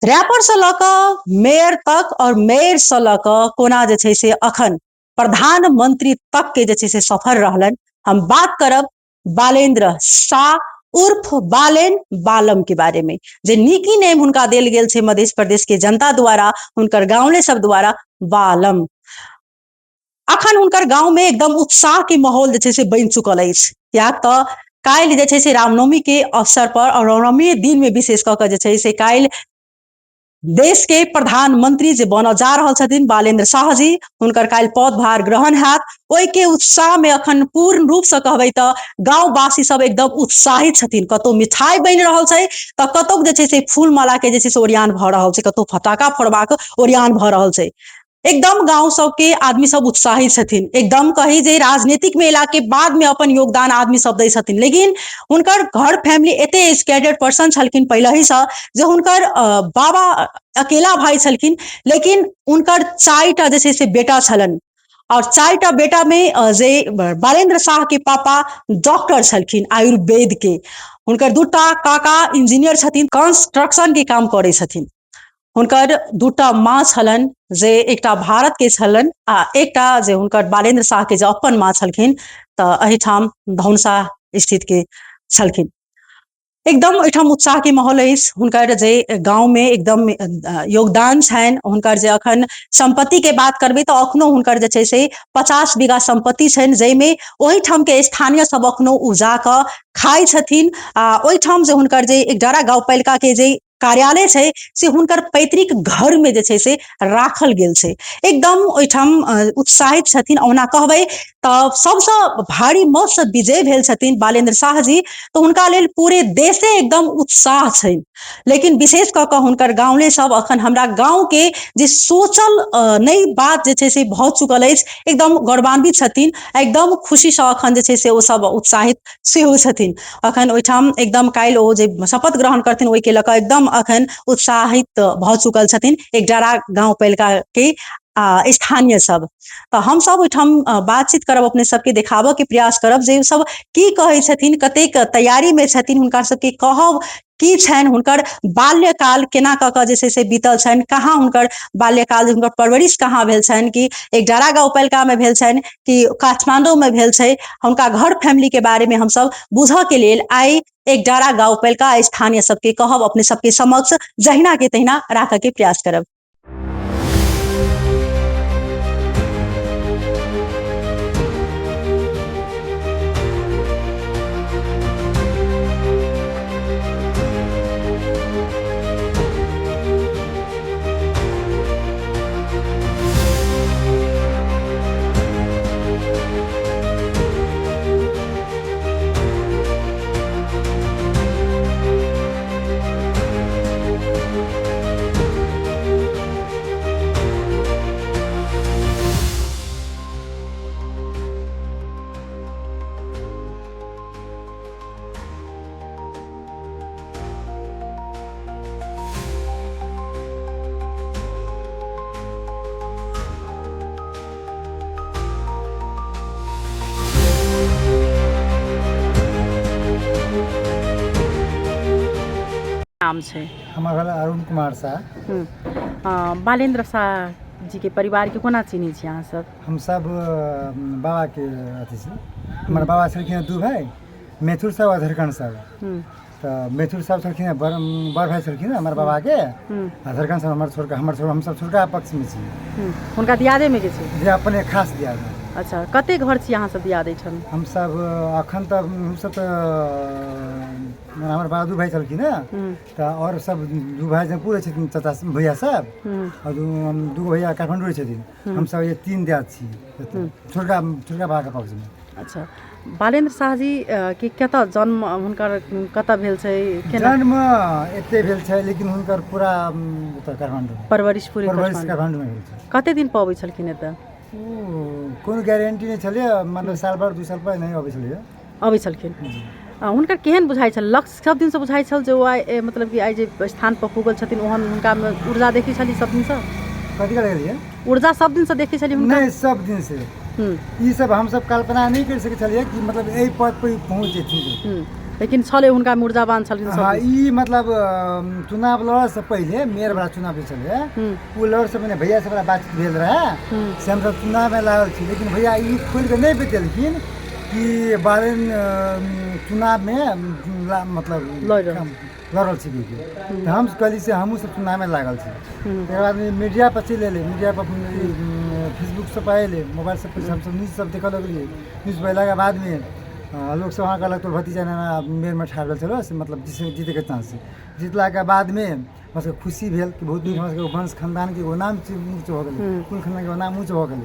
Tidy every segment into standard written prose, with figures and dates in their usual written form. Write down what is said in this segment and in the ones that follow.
Wrapper से लऽ कऽ मेयर तक और मेयर से लऽ कऽ कोना जे छै से अखन प्रधानमंत्री तक के जे छै से सफर रहलन। हम बात करब बालेंद्र शाह उर्फ बालेन बालम के बारे में, जे नीकी नेम हुनका देल गेल छै मध्य प्रदेश के जनता द्वारा, हुनकर गाँवले सब द्वारा बालम। अखन हुनकर गाँव में एकदम उत्साह के माहौल जे छै से बनि चुकल अछि, कियाक तऽ काल्हि जे छै से रामनवमी के अवसर पर और रामनवमी दिन में विशेष कऽ के जे छै से काल्हि देश के प्रधानमंत्री जे बनऽ जा रहल छथिन बालेंद्र शाह जी, हुनकर काल्हि पदभार ग्रहण हैत। ओहि के उत्साह में अखन पूर्ण रूप से कहबै तऽ गाँववासी सब एकदम उत्साहित छथिन। कतौ मिठाई बनि रहल छै तऽ कतौ जे छै से फूल माला के जे छै से ओरियान भऽ रहल छै, कतौ फटाका फोड़बाक ओरियान भऽ रहल छै। एकदम गाँव सब के आदमी सब उत्साहित छथिन। एकदम कही जे राजनीतिक में एला के बाद में अपन योगदान आदमी सब दै छथिन, लेकिन हुनकर घर फैमिली एते एजुकेटेड पर्सन छलखिन पहिलही से, जे हुनकर बाबा अकेला भाई छलखिन, लेकिन हुनकर 4टा जे छै से बेटा छलन। और 4टा बेटा में जे बालेंद्र शाह के पापा डॉक्टर छलखिन आयुर्वेद के, हुनकर 2टा काका इंजीनियर छथिन, कंस्ट्रक्शन के काम करै छथिन। हुनकर 2टा माँ छलन, जे एकटा भारत के छलन आ एकटा जे हुनकर बालेंद्र शाह के जे अपन माँ छलखिन तऽ एहिठाम धौनसा स्थित के छलखिन। एकदम ओहिठाम उत्साह के माहौल अछि। हुनकर जे गाँव में एकदम योगदान छनि। हुनकर जे अखन संपत्ति के बात करबै तऽ अखनो हुनकर जे छै से 50 बीघा संपत्ति छनि, जाहिमे ओहिठाम के स्थानीय सब अखनो उपजा कऽ खाइ छथिन। आ ओहिठाम जे हुनकर जे एकडारा गांवपालिका के जे कार्यालय छै से हुनकर पैतृक घर में जे छै से राखल गेल छै। एकदम ओहिठाम उत्साहित छथिन। ओना कहबै तऽ सबसँ भारी मत से विजय भेल छथिन बालेंद्र शाह जी, तऽ हुनका लेल पूरे देशे एकदम उत्साह छै। लेकिन विशेष कऽ कऽ हुनकर गाँवले सब अखन हमरा गाँव के जे सोचल नहि बात जे छै से भऽ चुकल अछि, एकदम गौरवान्वित छथिन। एकदम खुशी से अखन जे छै से ओ सब उत्साहित सेहो छथिन। अखन ओहिठाम एकदम काल्हि ओ जे शपथ ग्रहण करथिन ओहि के लऽ कऽ एकदम अखन उत्साहित भऽ चुकल छथिन एकडारा गाँवपालिका के स्थानीय सब। तऽ हम सब ओहिठाम बातचीत करब, अपने सबके देखाबऽ के प्रयास करब जे सब की कहै छथिन, कतेक तैयारी में छथिन, हुनका सबके कहब की छनि, हुनकर बाल्यकाल केना कऽ कऽ जे छै से बीतल छनि, कहाँ हुनकर बाल्यकाल, हुनकर परवरिश कहाँ भेल छनि, कि एकडारा गाँवपालिका में भेल छनि कि काठमांडू में भेल छै, हुनका घर फैमिली के बारे में हमसब बुझऽ के लेल आइ एकडारा गाँवपालिका स्थानीय सबके कहब, अपने सबके समक्ष जहिना के तहिना राखऽ के प्रयास करब। नाम छै हमर घर अरुण कुमार शाह। बालेंद्र शाह जी के परिवार के कोना चिन्है छी अहाँ सब? हम सब बाबा के अथी छी। हमर बाबा छलखिन 2 भाई, मैथुर साहब और धरकन साहब। तऽ मैथुर साहब छलखिन बड़ भाई छलखिन हमर बाबा के, आ धरकन साहब हम सब छोटका पक्ष में छी। हुनका दियादे में के छै? जे अपने खास दियाद। अच्छा, कते घर छी अहाँ सब दियादे छन? हम सब अखन तक हम सब तऽ हमर बाबा 2 भाई छलखिन ना, तऽ और सब 2 भाई जे पूरे छथिन, चाचा भैया सब, और 2 भैया काठमांडू रहै छथिन। हम सब ये 3 दियाद छी छोटका बाबा के पक्ष में। अच्छा, बालेंद्र शाह जी के कतऽ जन्म हुनकर कतऽ भेल छै? जन्म एते भेल छै, लेकिन हुनकर पूरा काठमांडू परवरिश पूरे काठमांडू में भेल छै। कते दिन पर अबै छलखिन एतऽ? कोनो गारंटी नहीं छलै, मतलब साल भर 2 साल पर नहीं अबै छलै। अबै छलखिन। हुनकर केहन बुझाइ छल? लक्ष्य सब दिन से बुझाइ छल जे ओ आइ मतलब कि आइ जे स्थान पर पुगल छथिन, ओहन हुनका में ऊर्जा देखै छली सब दिन से? कथी का देखलिए? ऊर्जा सब दिन से देखै छली हुनका? नहीं, सब दिन से। ये सब हम सब कल्पना नहीं कर सके छलिए कि मतलब एहि पद पर पहुँच जेथिन। लेकिन छले हुनका ऊर्जावान छलखिन सब हाँ ई मतलब चुनाव लड़ से पहले मेयर वाला चुनाव जो चले वो लड़ से मैंने भैया से बड़ा बातचीत भेल रहा से हम सब चुनाव में लागल थी, लेकिन भैया ई खोल के नहीं बतेलखिन कि बालन चुनाव में मतलब लड़ल छी तो हम कहली से हमहूँ सब चुनाव में लागल छी। तक बाद में मीडिया पर चले अले, मीडिया पर फेसबुक सब आए, मोबाइल सब पर हम सब न्यूज़ सब देख लगलिए। न्यूज़ पहला के बाद में लोग सब वहाँ कहलक तो भतीजा मेयर में ठाड़ चलो से मतलब जीते के चांस जीतला के बाद में बस खुशी भेल कि बहुत नीक हमरा वंश खानदान के नाम ऊँच हो गए, कुल खानदान के नाम ऊँच हो गए।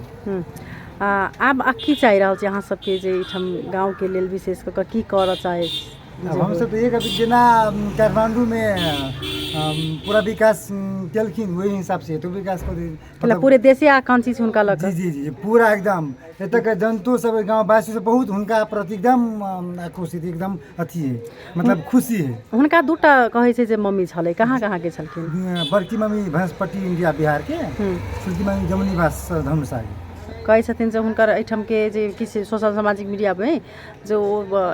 आब की चाहि रहल छै अहाँ सबके जे एहिठाम गाँव के लेल विशेष कऽ की करऽ चाहे? अब हम सब तो एक जेना काठमांडू में पूरा विकास केलखिन वही हिसाब से तो विकास मतलब पूरे देशे आकांक्षी छै हुनका लग। जी जी जी पूरा एकदम एतक जनतो सब गाँववासी सब बहुत हुनका प्रति एकदम आक्रोशित एकदम अथी है, मतलब खुशी है। हुनका दूटा कहै छै जे मम्मी छलै, कहाँ कहाँ के छलखिन? बड़की मम्मी भैंसपट्टी इंडिया बिहार के, छोटकी मम्मी जमुनीवास धनुषा के। कहै छथिन जे हुनकर एहिठाम के जे किछु सोशल सामाजिक मीडिया में जो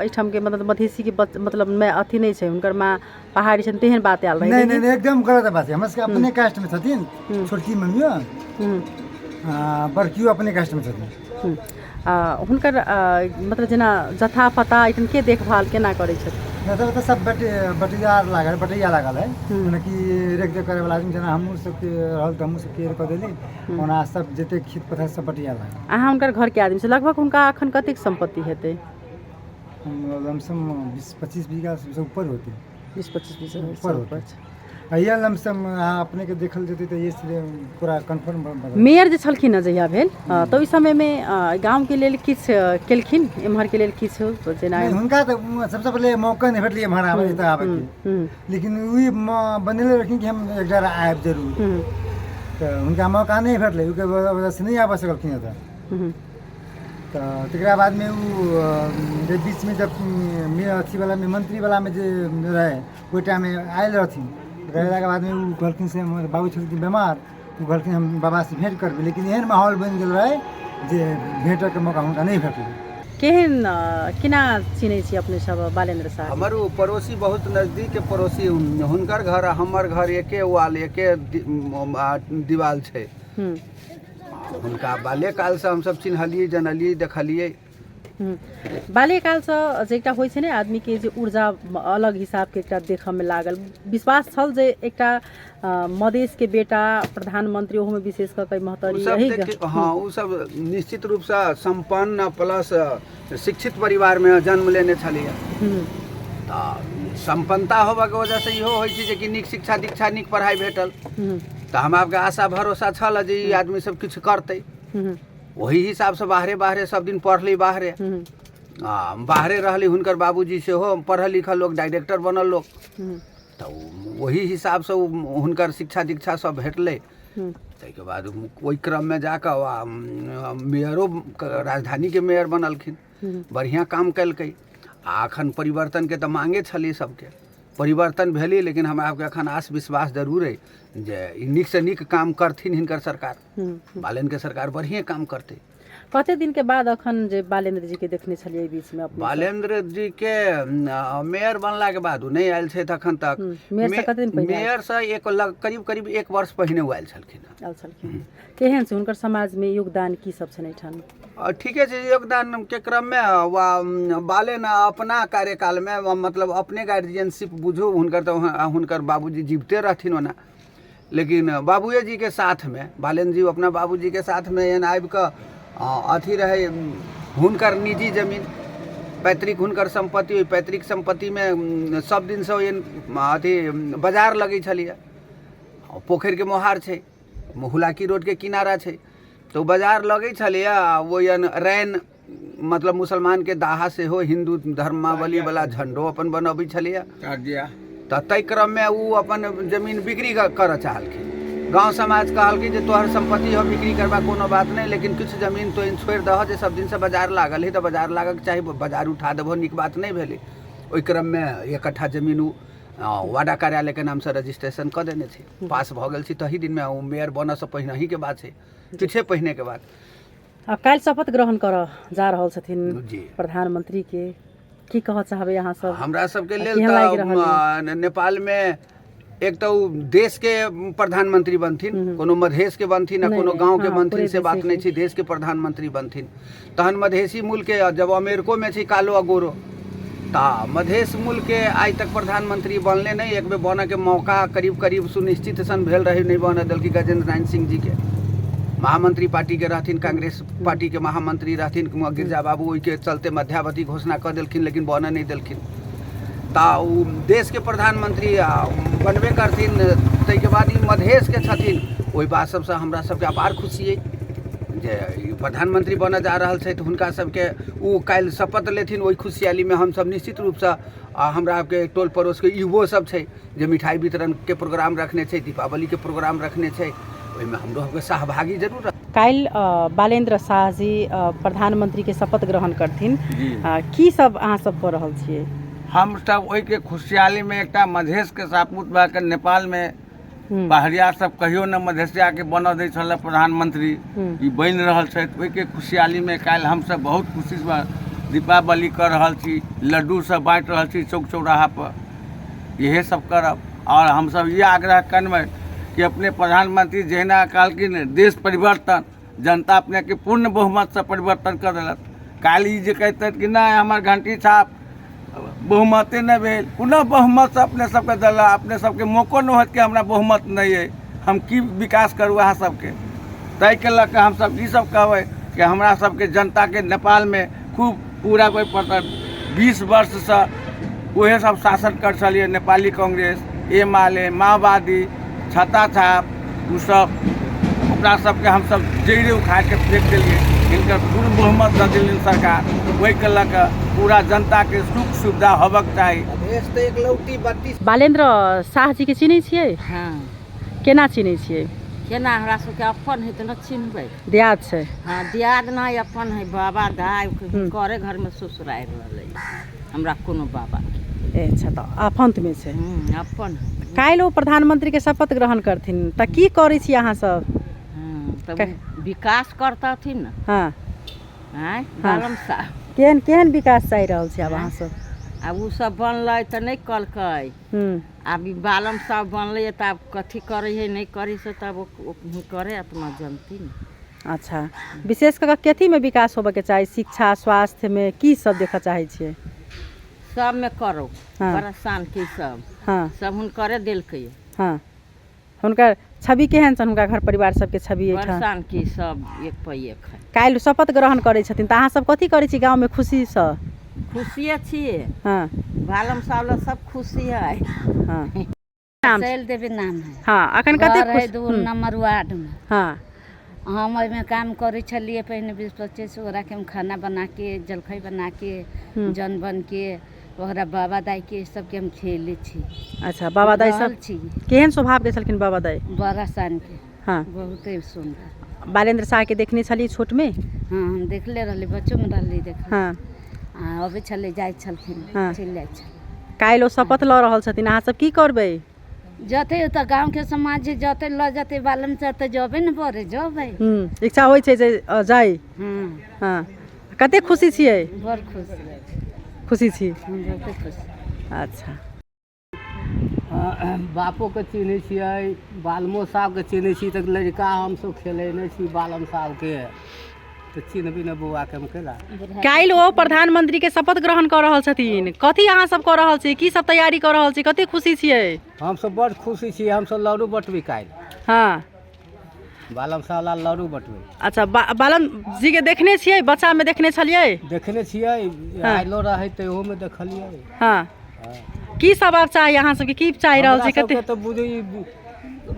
एहिठाम के मतलब मधेसी के मतलब में अथी नहीं छै, हुनकर माँ पहाड़ी छथिन तेहन बात आयल रहे। नहीं एकदम गलत बात है। हमर अपने कास्ट में छथिन छोटकी मम्मियो, बड़कियो अपने कास्ट में छथिन। हुनकर मतलब जेना जथा पता एठन के देखभाल केना करै छथिन? मतलब तो सब बटिया लागल है, कि रेख देख करे वाला आदमी जना हमहूँ सबके रहल तो हमहूँ सब केयर कऽ देली ओना सब जते खेत पथार सब बटिया लागल। अहाँ हुनकर घर के आदमी से लगभग हुनका अखन कतेक संपत्ति हेतै? लमसम 20-25 बीघा से ऊपर होते। 20-25 बीघा ऊपर होते। ये लमसम अपने के देखल जेतै तो ये पूरा कंफर्म। मेयर जे छलखिन हैं जहिया भेल तो ओइ समय में गांव के लेल किछ केलखिन, एम्हर के लेल किछ जेना हुनका तो सबसे पहले मौका नहीं भेटलै एम्हर आबै त आबै के, लेकिन वही बनेले रखिन कि हम एक जरा आब जरूर, तो हुनका मौका नहीं भेटलै, ओके वजह से नहीं आबि सकलखिन एतऽ। तो तकरा बाद में वो बीच में जब अथी वाला में मंत्री वाला में जे रहे ओहि टाइम में आयल रहथिन, रहला के बाद में वो कहलखिन से हमर बाबू छलखिन बीमार, वो कहलखिन हम बाबा से भेंट करबै, लेकिन एहन माहौल बनि गेल रहे जे भेंट के मौका हुनका नहीं भेटलै। केहन केना चिन्है छी अपने सब बालेंद्र साहब? हमर पड़ोसी बहुत नजदीक के पड़ोसी, हुनकर घर हमर घर एके वाल एके दीवाल छै। हुनका बाल्यकाल से हम सब चिन्हलियै, जनलियै, देखलियै। बाल्यकाल से जे एकटा होइ छै ने आदमी के जे ऊर्जा अलग हिसाब के एकटा देखऽ में लागल, विश्वास छल जे एकटा मधेश के बेटा प्रधानमंत्री ओहो में विशेष कऽ महतरी रही। हाँ उ सब निश्चित रूप से संपन्न प्लस शिक्षित परिवार में जन्म लेने छलियै। संपन्नता होबा के वजह से इहो होइ छै कि नीक शिक्षा दीक्षा नीक पढ़ाई भेटल, तो हम आपके आशा भरोसा छल जे ई आदमी सब किछु करतै। वही हिसाब से बाहरे सब दिन पढ़ली, बाहरे रहली। हुनकर बाबूजी से हो पढ़ल लिखल लोग, डायरेक्टर बनल लोग, तो वही हिसाब से हुनकर शिक्षा दीक्षा सब भेटलै। ताहिके बाद ओहि क्रम में जाकर मेयरो राजधानी के मेयर बनलखिन, बढ़िया काम कलकै। आ अखन परिवर्तन के तो मांगे छली सबके, परिवर्तन भेलै, लेकिन हमरा आपके अखन आस विश्वास जरूर है जे नीक से नीक काम करथिन हिनकर सरकार। बालेंद्र के सरकार बढ़िया काम करते। कते दिन के बाद अखन जे बालेंद्र जी के देखने छलियै बीच में अपने? बालेंद्र जी के मेयर बनला के बाद नहीं आयल छै तखन तक। मेयर से करीब 1 वर्ष पहिने आयल छलखिन। केहन छै हुनकर समाज में योगदान की सब छै एठाम? ठीके छै, योगदान के क्रम में बालेन अपना कार्यकाल में मतलब अपने गार्जियनशिप बुझू, हुनकर तो हुनकर बाबूजी जीवते रहथिन ओना, लेकिन बाबूए जी के साथ में बालेन जी अपना बाबूजी के साथ में एहन आबि कऽ अथी रहे हुनकर निजी जमीन पैतृक हुनकर संपत्ति, ओहि पैतृक संपत्ति में सब दिन से अथी बाजार लगे छलिए। पोखर के मोहार छै, हुलाकी रोड के किनारा छै, तो बाजार लगे छलिए। वो रैन मतलब मुसलमान के दाहा से हो, हिंदू धर्मावली वाला झंडो अपन बनबै छलिए। तो तय क्रम में वो अपन जमीन बिक्री कर चाहलखिन। गांव समाज कहलखिन जे तोहर संपत्ति हो बिक्री करबा कोनो बात नहीं, लेकिन कुछ जमीन तो छोड़ दह जे सब दिन से बाजार लागल है, तो बाजार लागक चाहे बाजार उठा देबो, नीक बात नहीं भेलै। ओहि क्रम में 1 कट्ठा जमीन वाडा कार्यालय के नाम से रजिस्ट्रेशन कर देने छै, पास भ गेल छी। तही दिन में वो मेयर बनऽ से पहिने ही के बात छै, किछे पहिने के बाद। काल्हि शपथ ग्रहण कर जा रहल छथिन प्रधानमंत्री के, की कह चाहबै अहाँ सब हमरा सबके लेल केहन लागि रहल तऽ नेपाल में एक तो देश के प्रधानमंत्री बनथिन, कोनो मधेश के बनथिन, नहीं, कोनो गांव के हाँ, बनथिन, पूरे से बात देशे नहीं के। छी। देश के प्रधानमंत्री बनथिन तहन मधेसी मूल के, जब अमेरिको में छी कालो अगोरो ता मधेश मूल के आज तक प्रधानमंत्री बनले नहीं। एक बेर बने के मौका करीब करीब सुनिश्चित सन भेल रहे, नहीं बने देलखी। गजेंद्र नारायण सिंह जी के महामंत्री पार्टी के रहथिन, कांग्रेस पार्टी के महामंत्री रहथिन, गिरजा बाबू ओहि के चलते मध्यावधि घोषणा कर देलखिन, लेकिन बने नहीं देलखिन। ता उ देश के प्रधानमंत्री बनबे करथिन, ताहिके बाद ई मधेश के छथिन। ओहि बात सबसे हमरा सबके अपार खुशी है जे ई प्रधानमंत्री बन जा रहल छै, तऽ हुनका सबके उ काल्हि शपथ लेथिन। ओहि खुशहाली में हम सब निश्चित रूप से हमरा के टोल पड़ोस के युवो सब छै जे मिठाई वितरण के प्रोग्राम रखने छै, दीपावली के प्रोग्राम रखने छै, ओहिमे हमरो सबके सहभागी जरूर रह। काल्हि बालेन्द्र शाह जी प्रधानमंत्री के शपथ ग्रहण करथिन, की सब अहाँ सब कऽ रहल छियै? हम सब ओहि के खुशहाली में एकटा मधेश के सापूत भए के नेपाल में पहरिया सब कहियो न मधेसिया के बनऽ दै छल प्रधानमंत्री, ई बनि रहल छै। ओहि के खुशहाली में काल्हि हम सब बहुत खुशी से दीपावली कर रहल छी, लड्डू सब बाँटि रहल छी चौक चौराहा पर। यही सब करब और हम सब ये आग्रह करबै कि अपने प्रधानमंत्री जहिना कहलखिन देश परिवर्तन, जनता अपने के पूर्ण बहुमत से परिवर्तन कर देलक। काल्हि जे कहते कि नहीं हमार घंटी छाप बहुमते नहीं भेल, पुनः बहुमत से अपने सबके दिला। अपने सबके मौको न होत कि हमरा बहुमत नहीं है, हम की विकास करू अहाँ सबके। तय के लऽ के हम सब ई सब कहबै कि हमरा सबके जनता के नेपाल में खूब पूरा कोई पता 20 वर्ष से वहे सब शासन कर चलिए। नेपाली कांग्रेस, एमाले, माओवादी, छत्ता छाप, उ सब ओकरा सबके हम सब जड़े उखाड़ के फेंक दिलिए। इनकर पूर्ण बहुमत दऽ देलिन सरकार। वही के लऽ के पूरा जनता के सुख सुविधा होबक चाही। देश तऽ एक लौटी 32 बालेन्द्र शाह जी के चिन्है छियै? हाँ, केना चिन्है छियै? केना हमरा सबके अपन है तऽ न चिन्हबै। दियाद छै? हाँ, दियाद नहीं अपन है, बाबा दाय करे घर में ससुराल रहलै, हमरा कोनो बाबा के। अच्छा, तऽ आफंत में छै। अपन है। काल्हि ओ प्रधानमंत्री के शपथ ग्रहण करथिन तऽ की करै छी अहाँ सब? हाँ, तब विकास करतथिन न। हाँ, आँय बालम साहब केहन केहन विकास चाहि रहल छी आब अहाँ सब? आब उ सब बनलै तऽ नहीं कलकै। आब ई बालम साहब बनलै तऽ आब कथी करे है नहीं करी से तब करे अपना जनती न। अच्छा, विशेष कऽ के कथी में विकास होबे के चाही? शिक्षा, स्वास्थ्य में की सब देखऽ चाहै छियै? सब में करो। हाँ। बरसान के सब हाँ सब हुनकरे देलकै। हाँ, हुनकर छवि केहन छनि? हुनका घर परिवार सबके छवि एहिठाम बरसान के सब एक पे एक है। काल्हि शपथ ग्रहण करै छथिन तऽ अहाँ सब कथी करै छी गाँव में खुशी सँ? खुशिये छियै। हाँ बालम साल सब खुशी है। हाँ, नाम छै? शैल देवी नाम है। हाँ, अखन कते घर है खुश? 2 नंबर वार्ड में। हाँ, हम ओहिमे काम करै छलिए पहिने 20-25 ओकरा के हम खाना बना के, जलखै बना के, जन बन के ओकरा बाबा दाई के सबके हम खेले छी। अच्छा, बाबा दाई रहल सब छी केहन स्वभाव के छलखिन बाबा दाई? बड़ा सान के, हाँ, बहुत सुंदर। बालेन्द्र शाह के देखने छलिए छोट में? हाँ, हम देखले रहली, बच्चों में रहली देख। हाँ, अबै छले जाइ छलखिन, हाँ। चलि जाइ छल। काल्हि ओ शपथ लऽ रहल छथिन, अहाँ सब की करबै? जते तऽ गांव के समाज जते ल जते बालम से तऽ जबे न पड़े जबै। इच्छा होइ छै जे जाइ। हाँ, हाँ, कते खुशी छियै? बड़ खुश, खुशी छी? हम बहुते खुश। अच्छा, बापो के चिन्है छियै, बालमो साहब के चिन्है छी। तऽ लड़का हमसब खेलेने छी बालम साहब के, तऽ चिन्हबी न बौआ के हम केला। काल्हि ओ प्रधानमंत्री के शपथ ग्रहण कऽ रहल छथिन, कथी अहाँ सब कऽ रहल छी? की सब तैयारी कऽ रहल छी? कते खुशी छियै? हमसब बड़ खुशी छी। हमसब लड्डू बटबी काल्हि, हाँ, बालम साहब ला लड्डू बटबी। अच्छा, बालन जी के देखने छियै? बच्चा में देखने छलियै? देखने छियै, आइलो रहे तऽ ओहो में देखलियै। हाँ, की सब आब चाही अहाँ सबके? की चाहि रहल छी? हमरा कते सबके तऽ बुझी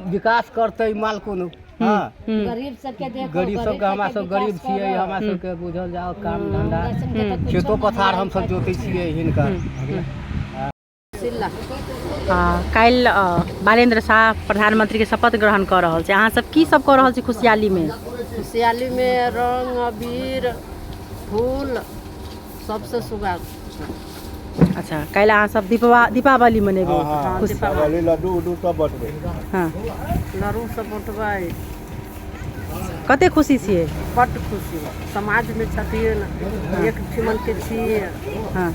विकास करतै माल कोनो। हाँ, गरीब सबके देखो, गरीब सबके हमरा सब गरीब छियै, हमरा सबके बुझल जाओ काम धंधा खेतो पथार हमसब जोतै छियै हिनकर। काल्हि बालेन्द्र शाह प्रधानमंत्री के शपथ ग्रहण कऽ रहल छै, अहाँ सब की सब कऽ रहल छी खुशहाली में? खुशहाली में रंग अबीर फूल सबसे सुगा। अच्छा, काल्हि अहाँ सब दीपावली मनेबै? दीपावली लड्डू उड्डू सब बटबै। हाँ, लड़ू सब बटबै। कते खुशी छियै? बड्ड खुशी समाज में छथिन, एक ठिमन के छियै। हाँ,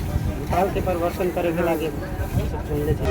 संसार के परिवर्तन करे के लागे सब चुनले छै।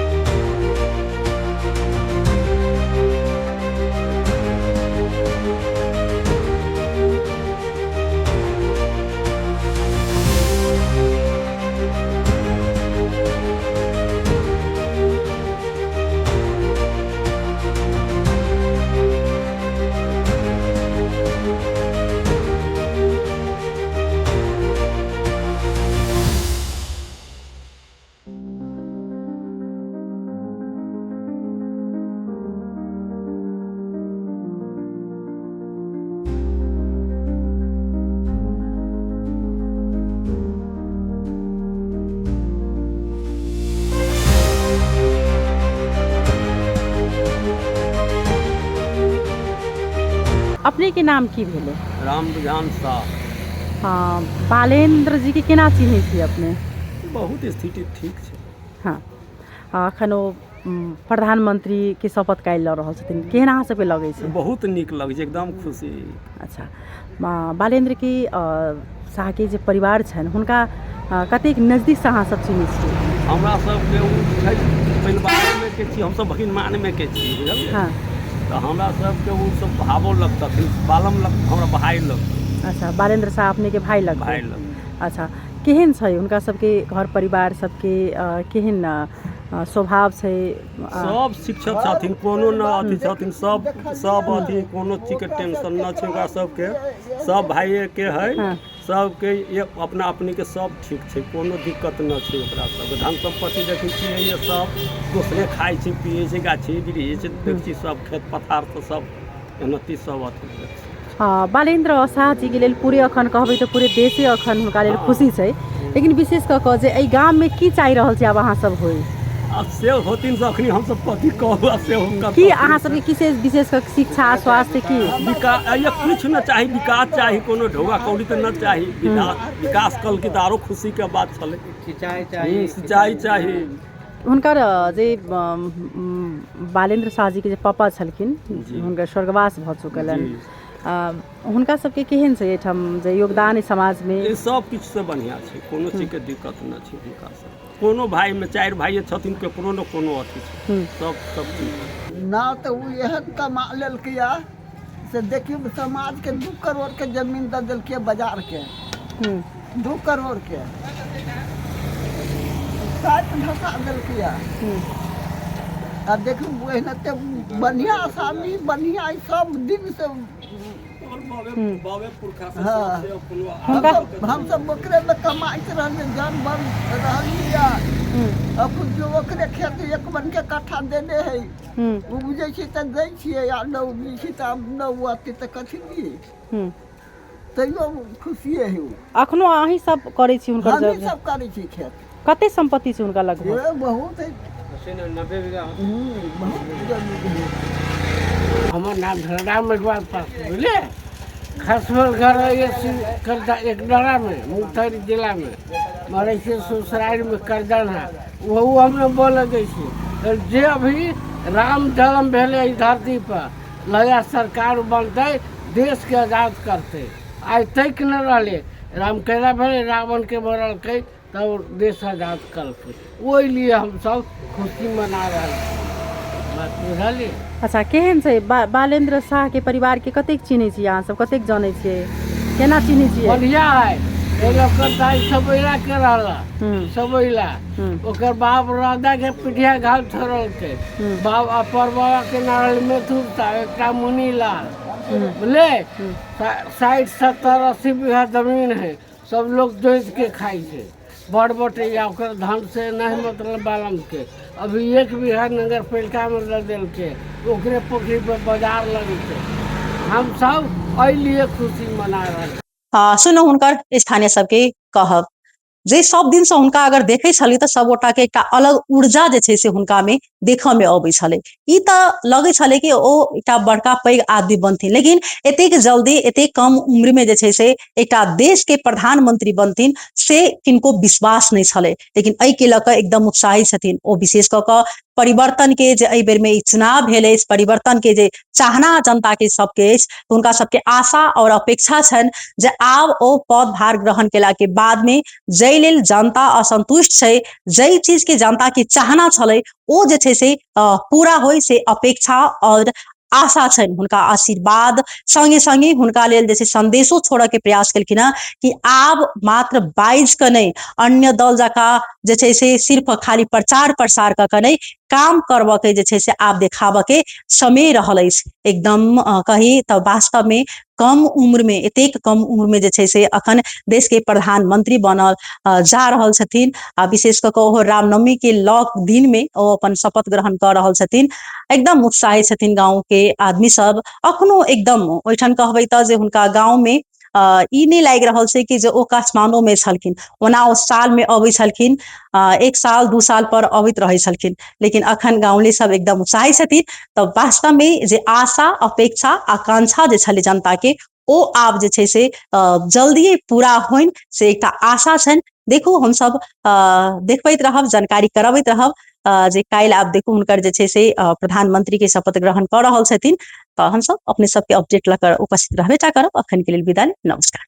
अपने के नाम की भेले? राम विज्ञान शाह। हाँ, बालेंद्र जी के केना चिन्है छी अपने? बहुत स्थिति ठीक छै। हाँ, अखन ओ प्रधानमंत्री के शपथ काल्हि लऽ रहल छथिन, केहन अहाँ सबके लगै छै? बहुत नीक लगै छै, एकदम खुशी। अच्छा, बालेंद्र के शाह के जे परिवार छनि हुनका कतेक नजदीक से अहाँ सब चिन्है छी? हमरा सबके उ छै परिवारमे के छी, हमसब बहिनमानमे के छी, बुझलियै? हाँ, तऽ हमरा सबके उ सब भावो लगतथिन, बालम लग हमरा भाई लग। अच्छा, बालेंद्र शाह अपने के भाई लग? भाई लग। अच्छा, केहन छै हुनका सबके घर परिवार सबके केहन स्वभाव छै? सब शिक्षक छथिन, कोनो न अथी छथिन, सब अथी कोनो चीज के टेंशन न छै ओकरा सबके, सब भाइये के है। हाँ। सबके ये अपना अपनी के सब ठीक छै, कोनो दिक्कत न छै ओकरा सबके। धन संपत्ति देखै छियै ये सब दोसरे खाइ छै, पियै छै, गाछी वृक्ष छै, देखै सब खेत पथार तऽ सब एनती सब अथी छै। बालेंद्र शाह जी के लेल पूरे अखन कहबै तऽ पूरे देशे अखन हुनका लेल खुशी छै, लेकिन विशेष कऽ कऽ जे एहि गाममे की चाहि रहल छै आब अहाँ सब होइ? अब से होथिन से अखनी हम सब कथी कहू, से हुनका की अहाँ सबके विशेष कऽ शिक्षा स्वास्थ्य की विकास ये कुछ न चाही, विकास चाही, कोनो ढौआ कौड़ी तऽ न चाही। विकास कल के आरो खुशी के बात छलै। सिंचाई चाही। हुनकर जे बालेंद्र शाह जी के जे पापा छलखिन हुनकर स्वर्गवास भऽ चुकलनि, हुनका सबके केहन छै एहिठाम जे योगदान समाज में? सब किछु से बढ़िया छै, कोनो चीज के दिक्कत न छै हुनका सब। कोनो भाई में 4 भाई छथिन, केकरो न कोनो अथी छै, सब चीज ना तो उ एहन कमा लेलकै से देखियो समाज के 2 करोड़ के जमीन दे देलकै बाजार के। 2 करोड़ के साथ ढसा देलकै। आ देखियो एहनते बढ़िया आसामी बढ़िया सब दिन से हम सब ओकरे में कमाइत रहलिए, जान बन रहलिए। अब जो ओकरे खेत 1 बन के कट्ठा देने है, उपजै छै तऽ दै छियै, आ न उपजै छै तऽ न हुआते तऽ कथी दियै? तैयो खुशिये है। अखनो अहीं सब करै छी हुनकर? हम सब करै छी खेत। कते संपत्ति छै हुनका लगभग? ये बहुत है, 90 बीघा। हमार नाम धरनाम मेघवाल पास बुझले। खसमल घर एक डरा में मुंगेर जिला में मरे से ससुराल में करजन है, वह हमें बोल दै छै जे अभी राम जन्म भेले इस धरती पर नया सरकार बनते, देश के आजाद करते। आज तक न रहे राम कैला भेले, रावण के मरलकै तब देश आजाद करते। वही लिए हम सब खुशी मना रहे बात बुझलिए। अच्छा, केहन छै बालेंद्र शाह के परिवार के? कतेक चिन्है छी अहाँ सब, कतेक जानै छियै, केना चिन्है छियै? बढ़िया है। एकर दाई सबैला के रहला, सबैला ओकर बाप राधा के पिठिया घाव छोड़ल के, बाप अपर बाबा के नारल में थूरता, एकटा मुनीलाल बोले 60, 70, 80 बीघा जमीन है, सब लोग जोत के खाई छे। बड़ बटैया ओकर धन से नहीं मतलब बालम के, अभी 1 बीघा नगर पालिका में दे दिल के, ओकरे पोखरी पे बाजार लगे थे। हम सब एहि लिए खुशी मना रहे। सुनू हुनकर स्थानीय सबके कहब जे सब दिन से हुनका अगर देखे छली तऽ सबगोटा के एकटा अलग ऊर्जा जे छै से हुनका में देखऽ में अबै छलै। ई तऽ लगै छलै कि ओ एकटा बड़का पैघ आदमी बनथिन, लेकिन एतेक जल्दी एतेक कम उम्र में जे छै से एकटा देश के प्रधानमंत्री बनथिन से किनको विश्वास नहीं छलै, लेकिन एहि के लऽ कऽ एकदम उत्साहित छथिन। ओ विशेष कऽ कऽ परिवर्तन के जे एहि बेर में ई चुनाव भेल अछि, परिवर्तन के जे चाहना जनता के सबके अछि, तो हुनका सबके आशा और अपेक्षा छनि जे आब ओ पदभार ग्रहण केला के बाद में जै लेल जनता असंतुष्ट छै, जै चीज के जनता के चाहना छलै ओ जे छै से पूरा होय से अपेक्षा और आशा छनि। हुनका आशीर्वाद संगे संगे हुनका लेल जे छै संदेशो छोड़ऽ के प्रयास केलखिन हँ कि आब मात्र बाइज के नहीं, अन्य दल जकाँ जे छै से सिर्फ खाली प्रचार प्रसार कऽ के नहीं, काम करबऽ के जे छै से आब देखाबऽ के समय रहल अछि। एकदम कही तऽ वास्तव में कम उम्र में, एतेक कम उम्र में जे छै से अखन देश के प्रधानमंत्री बनल जा रहल छथिन, आ विशेष कऽ ओहो रामनवमी के दिन में ओ अपन शपथ ग्रहण कऽ रहल छथिन। एकदम उत्साहित छथिन गाँव के आदमी सब, अखनो एकदम ओहिठाम कहबै तऽ जे हुनका गाँव में ई नहीं लागि रहल छै कि जे ओ काठमांडू में छलखिन, ओना ओ साल में अबै छलखिन, 1 साल 2 साल पर अबैत रहै छलखिन, लेकिन अखन गाँवले सब एकदम उत्साहित छथिन। तऽ वास्तव में जे आशा अपेक्षा आकांक्षा जे छलै जनता के ओ आब जे छै से जल्दिए पूरा होइन से एकटा आशा छनि। देखू हम सब देखबैत रहब, जानकारी करबैत रहब जे काल्हि आब देखू हुनकर जे छै से प्रधानमंत्री के शपथ ग्रहण कऽ रहल छथिन, तऽ हम सब अपने सबके अपडेट लऽ कर उपस्थित रहबे टा करब। अखन के लेल विदा, नमस्कार।